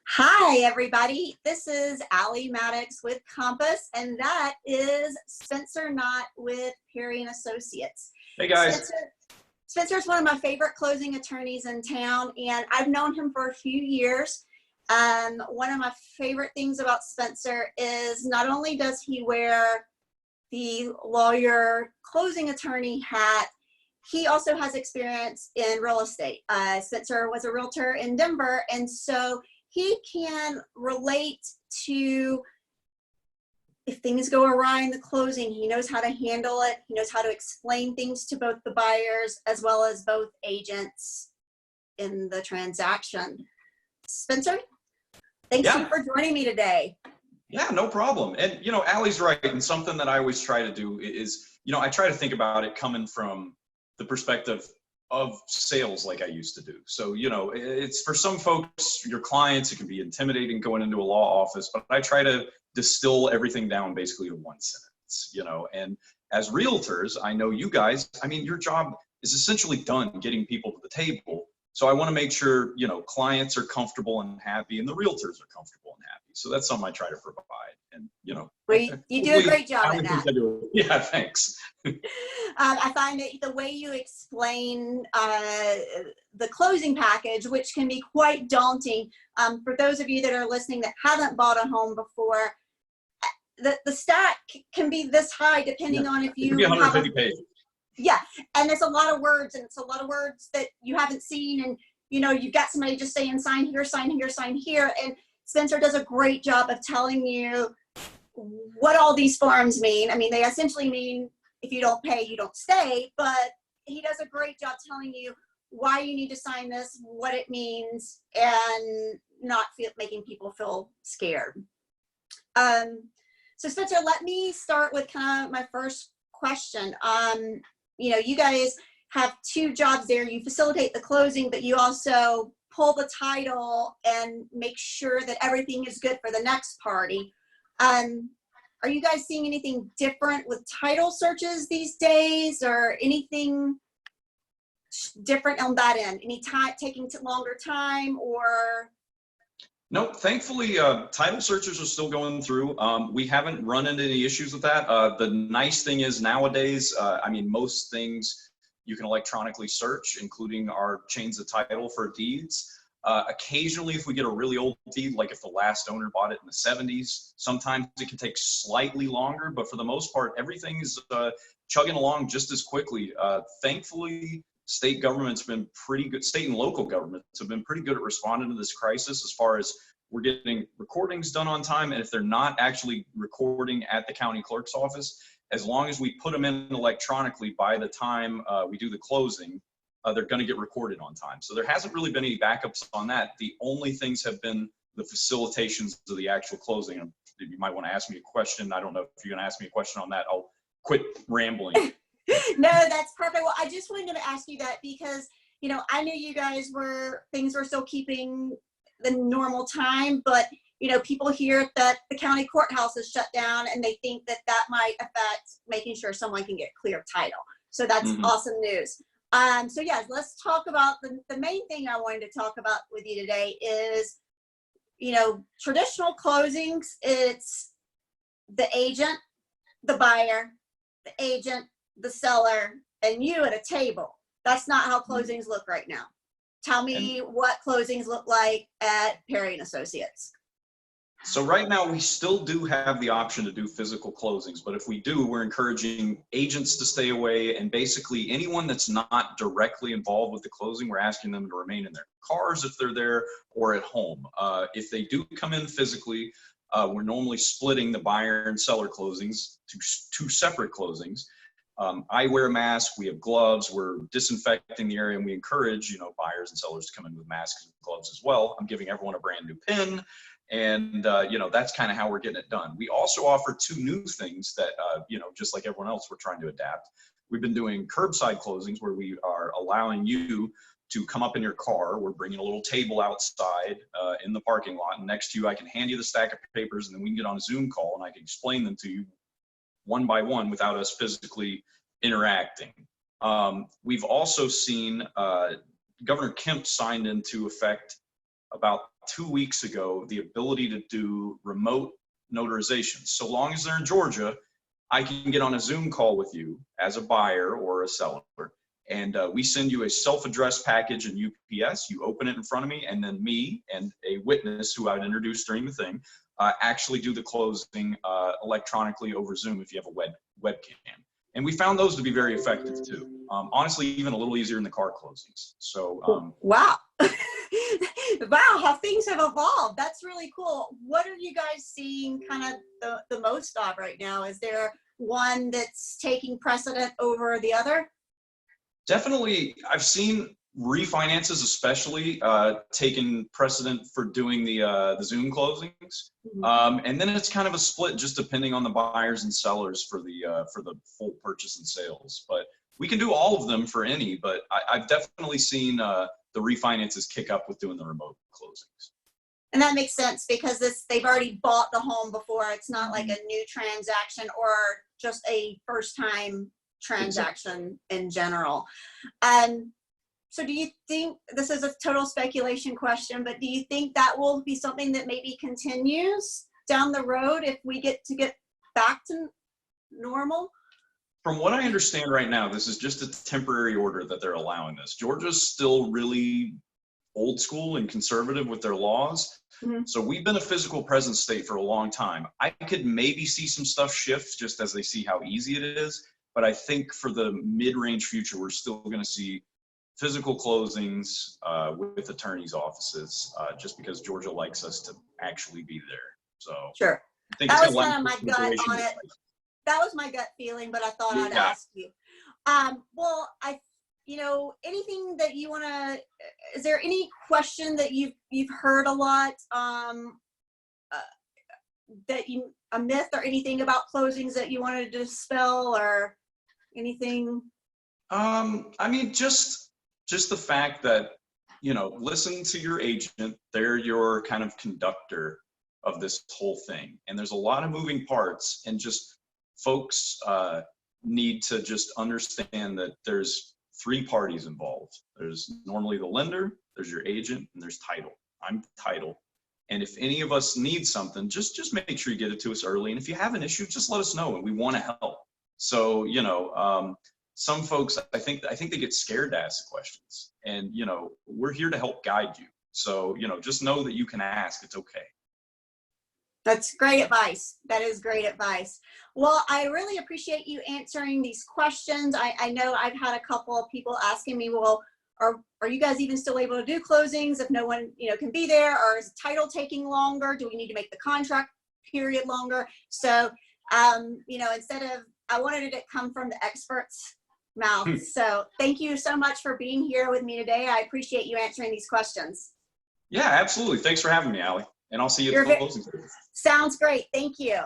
Hi, everybody. This is Alli Maddox with Compass, and that is Spencer Knott with Perrie Associates. Hey, guys. Spencer's one of my favorite closing attorneys in town, and I've known him for a few years. One of my favorite things about Spencer is not only does he wear the lawyer closing attorney hat, he also has experience in real estate. Spencer was a realtor in Denver, and so he can relate to if things go awry in the closing. He knows how to handle it. He knows how to explain things to both the buyers as well as both agents in the transaction. Spencer, thanks for joining me today. Yeah, no problem. And, you know, Allie's right. And something that I always try to do is, you know, I try to think about it coming from the perspective of sales like I used to do. So, you know, it's for some folks, your clients, it can be intimidating going into a law office, but I try to distill everything down basically to one sentence, you know. And as realtors, I know you guys, I mean, your job is essentially done getting people to the table. So I want to make sure, you know, clients are comfortable and happy and the realtors are comfortable and happy. So that's something I try to provide. And, you know, well, you do a great job at that. Yeah, thanks. I find that the way you explain the closing package, which can be quite daunting for those of you that are listening that haven't bought a home before, the stack can be this high depending on if you it can be 150 pages. Yeah, and there's a lot of words, and it's a lot of words that you haven't seen, and you know, you've got somebody just saying sign here, sign here, sign here, and Spencer does a great job of telling you what all these forms mean. I mean, they essentially mean if you don't pay, you don't stay, but he does a great job telling you why you need to sign this, what it means, and not making people feel scared. So Spencer, let me start with kind of my first question. You know, you guys have two jobs there. You facilitate the closing, but you also pull the title and make sure that everything is good for the next party. Are you guys seeing anything different with title searches these days, or anything different on that end? Any time taking longer time, or? No, thankfully, title searches are still going through. We haven't run into any issues with that. The nice thing is nowadays, I mean, most things you can electronically search, including our chains of title for deeds. Occasionally, if we get a really old deed, like if the last owner bought it in the 70s, sometimes it can take slightly longer, but for the most part, everything is chugging along just as quickly. Thankfully, state government's been pretty good, state and local governments have been pretty good at responding to this crisis as far as we're getting recordings done on time. And if they're not actually recording at the county clerk's office, as long as we put them in electronically by the time we do the closing, they're going to get recorded on time. So there hasn't really been any backups on that. The only things have been the facilitations of the actual closing. And you might want to ask me a question. I don't know if you're going to ask me a question on that. I'll quit rambling. No, that's perfect. Well, I just wanted to ask you that because, you know, I knew you guys things were still keeping the normal time, but, you know, people hear that the county courthouse is shut down and they think that that might affect making sure someone can get clear title. So that's awesome news. So yes, let's talk about the main thing I wanted to talk about with you today is, you know, traditional closings. It's the agent, the buyer, the agent, the seller, and you at a table. That's not how closings look right now. Tell me what closings look like at Perrie Associates. So right now we still do have the option to do physical closings, but if we do, we're encouraging agents to stay away, and basically anyone that's not directly involved with the closing, we're asking them to remain in their cars if they're there or at home. If they do come in physically, we're normally splitting the buyer and seller closings to two separate closings. I wear a mask, we have gloves, we're disinfecting the area, and we encourage, you know, buyers and sellers to come in with masks and gloves as well. I'm giving everyone a brand new pin, and you know, that's kind of how we're getting it done. We also offer two new things that, you know, just like everyone else, we're trying to adapt. We've been doing curbside closings where we are allowing you to come up in your car. We're bringing a little table outside in the parking lot, and next to you, I can hand you the stack of papers, and then we can get on a Zoom call and I can explain them to you one by one without us physically interacting. We've also seen Governor Kemp signed into effect about 2 weeks ago the ability to do remote notarizations. So long as they're in Georgia, I can get on a Zoom call with you as a buyer or a seller, and we send you a self-addressed package in UPS. You open it in front of me, and then me and a witness who I would introduce during the thing actually do the closing electronically over Zoom if you have a webcam. And we found those to be very effective too. Honestly, even a little easier than the car closings. So wow. Wow, how things have evolved. That's really cool. What are you guys seeing kind of the most of right now? Is there one that's taking precedent over the other? Definitely, I've seen refinances especially taking precedent for doing the Zoom closings. And then it's kind of a split just depending on the buyers and sellers for the full purchase and sales. But we can do all of them for any, but I've definitely seen the refinances kick up with doing the remote closings. And that makes sense because they've already bought the home before. It's not like a new transaction or just a first time transaction in general. So do you think, this is a total speculation question, but do you think that will be something that maybe continues down the road if we get back to normal? From what I understand right now, this is just a temporary order that they're allowing this. Georgia's still really old school and conservative with their laws. So we've been a physical presence state for a long time. I could maybe see some stuff shift just as they see how easy it is. But I think for the mid-range future, we're still going to see physical closings with attorneys' offices, just because Georgia likes us to actually be there. So sure, I think that it's was kind of my gut on it. That was my gut feeling, but I thought I'd ask you. Well, anything that you want to? Is there any question that you've heard a lot that a myth or anything about closings that you wanted to dispel or anything? I mean, just the fact that, listen to your agent. They're your kind of conductor of this whole thing. And there's a lot of moving parts, and just folks need to just understand that there's 3 parties involved. There's normally the lender, there's your agent, and there's title. I'm title. And if any of us need something, just make sure you get it to us early. And if you have an issue, just let us know, and we want to help. So, some folks, I think they get scared to ask questions, and, we're here to help guide you. So, just know that you can ask. It's okay. That's great advice. That is great advice. Well, I really appreciate you answering these questions. I know I've had a couple of people asking me, well, are you guys even still able to do closings if no one, can be there? Or is title taking longer? Do we need to make the contract period longer? So, instead of, I wanted it to come from the expert's mouth. So thank you so much for being here with me today. I appreciate you answering these questions. Yeah, absolutely. Thanks for having me, Alli. And I'll see you at the closing. Sounds great. Thank you.